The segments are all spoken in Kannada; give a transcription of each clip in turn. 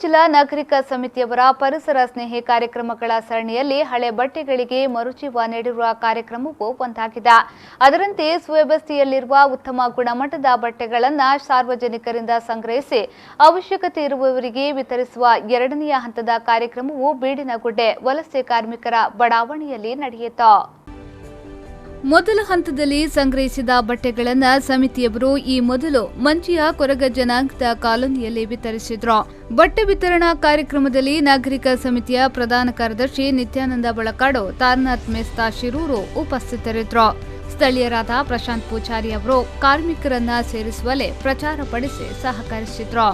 ಜಿಲ್ಲಾ ನಾಗರಿಕ ಸಮಿತಿಯವರ ಪರಿಸರ ಸ್ನೇಹಿ ಕಾರ್ಯಕ್ರಮಗಳ ಸರಣಿಯಲ್ಲಿ ಹಳೆ ಬಟ್ಟೆಗಳಿಗೆ ಮರುಜೀವ ನೀಡಿರುವ ಕಾರ್ಯಕ್ರಮವು ಒಂದಾಗಿದೆ. ಅದರಂತೆ ಸುವ್ಯವಸ್ಥೆಯಲ್ಲಿರುವ ಉತ್ತಮ ಗುಣಮಟ್ಟದ ಬಟ್ಟೆಗಳನ್ನು ಸಾರ್ವಜನಿಕರಿಂದ ಸಂಗ್ರಹಿಸಿ ಅವಶ್ಯಕತೆ ಇರುವವರಿಗೆ ವಿತರಿಸುವ ಎರಡನೆಯ ಹಂತದ ಕಾರ್ಯಕ್ರಮವು ಬೀಡಿನಗುಡ್ಡೆ ವಲಸೆ ಕಾರ್ಮಿಕರ ಬಡಾವಣೆಯಲ್ಲಿ ನಡೆಯಿತು. ಮೊದಲ ಹಂತದಲ್ಲಿ ಸಂಗ್ರಹಿಸಿದ ಬಟ್ಟೆಗಳನ್ನು ಸಮಿತಿಯವರು ಈ ಮೊದಲು ಮಂಚಿಯ ಕೊರಗ ಜನಾಂಗದ ಕಾಲೋನಿಯಲ್ಲಿ ವಿತರಿಸಿದ್ರು. ಬಟ್ಟೆ ವಿತರಣಾ ಕಾರ್ಯಕ್ರಮದಲ್ಲಿ ನಾಗರಿಕ ಸಮಿತಿಯ ಪ್ರಧಾನ ಕಾರ್ಯದರ್ಶಿ ನಿತ್ಯಾನಂದ ಬಳಕಾಡು, ತಾರನಾಥ್ ಮೆಸ್ತಾ ಶಿರೂರು ಉಪಸ್ಥಿತರಿದ್ದರು. ಸ್ಥಳೀಯರಾದ ಪ್ರಶಾಂತ್ ಪೂಜಾರಿ ಅವರು ಕಾರ್ಮಿಕರನ್ನ ಸೇರಿಸುವಲ್ಲಿ ಪ್ರಚಾರ ಪಡಿಸಿ ಸಹಕರಿಸಿದ್ರು.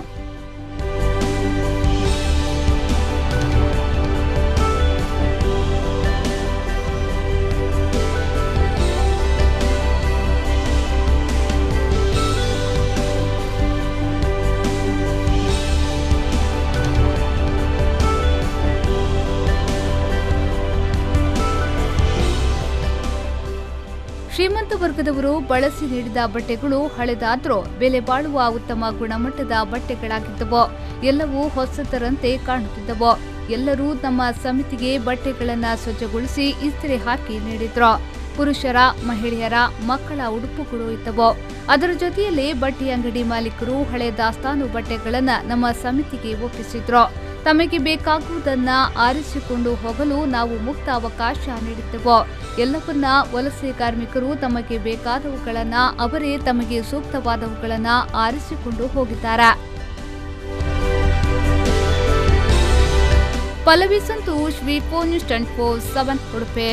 ಶ್ರೀಮಂತ ವರ್ಗದವರು ಬಳಸಿ ನೀಡಿದ ಬಟ್ಟೆಗಳು ಹಳೆದಾದ್ರೂ ಬೆಲೆ ಬಾಳುವ ಉತ್ತಮ ಗುಣಮಟ್ಟದ ಬಟ್ಟೆಗಳಾಗಿದ್ದವು. ಎಲ್ಲವೂ ಹೊಸತರಂತೆ ಕಾಣುತ್ತಿದ್ದವು. ಎಲ್ಲರೂ ನಮ್ಮ ಸಮಿತಿಗೆ ಬಟ್ಟೆಗಳನ್ನು ಸ್ವಚ್ಛಗೊಳಿಸಿ ಇಸ್ತ್ರಿ ಹಾಕಿ ನೀಡಿದ್ರು. ಪುರುಷರ, ಮಹಿಳೆಯರ, ಮಕ್ಕಳ ಉಡುಪುಗಳು ಇದ್ದವು. ಅದರ ಜೊತೆಯಲ್ಲಿ ಬಟ್ಟೆ ಅಂಗಡಿ ಮಾಲೀಕರು ಹಳೆ ದಾಸ್ತಾನು ಬಟ್ಟೆಗಳನ್ನು ನಮ್ಮ ಸಮಿತಿಗೆ ಒಪ್ಪಿಸಿದ್ರು. ತಮಗೆ ಬೇಕಾಗುವುದನ್ನ ಆರಿಸಿಕೊಂಡು ಹೋಗಲು ನಾವು ಮುಕ್ತ ಅವಕಾಶ ನೀಡಿದ್ದೆವು. ಎಲ್ಲವನ್ನ ವಲಸೆ ಕಾರ್ಮಿಕರು ತಮಗೆ ಬೇಕಾದವುಗಳನ್ನ ಅವರೇ ತಮಗೆ ಸೂಕ್ತವಾದವುಗಳನ್ನ ಆರಿಸಿಕೊಂಡು ಹೋಗಿದ್ದಾರೆ. ಪಲ್ಲವಿ ಸಂತೋಷ್, ವಿ4 ನ್ಯೂಸ್ 24/7 ಉಡುಪಿ.